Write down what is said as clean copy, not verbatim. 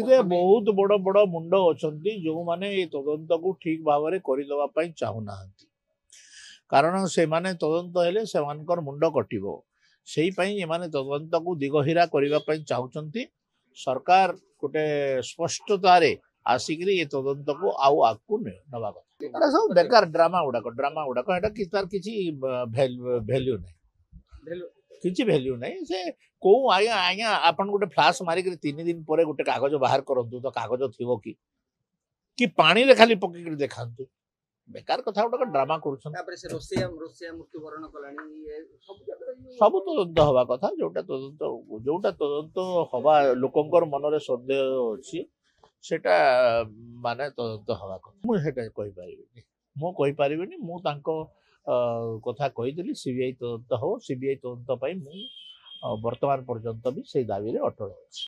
बहुत बड़ बड़ मुंड अच्छा जो मैंने तदंत को ठीक भाव में करदे चाहूना कारण से माने तदंत हेले से मुंड कटिबो से तदंत को दिगहीरा करने चाहते सरकार गोटे स्पष्टतार आसिक ये तदंत को आगू नवा कथा सब बेकार ड्रामा गुड़ाक कि तार किसी भैल्यू नहीं किसी भैल्यू नहीं से को आज्ञा आज्ञा आपन गोटे फ्लाश मारिक 3 दिन पर गोटे कागज बाहर करंतु तो कागज थी कि पानी रे खाली पकड़ देखा बेकार कथा गोटे ड्रामा कर सब तदंत हवा कथा जोटा तदंत हवा लोकंर मनरे सन्देह अच्छी सेटा माने तदंत हवा कथा मुझे कहीपरि मु कथा कही सीबीआई तदंत हो सीबीआई तदंत मु वर्तमान पर्यंत भी से दाबी अटल अच्छी।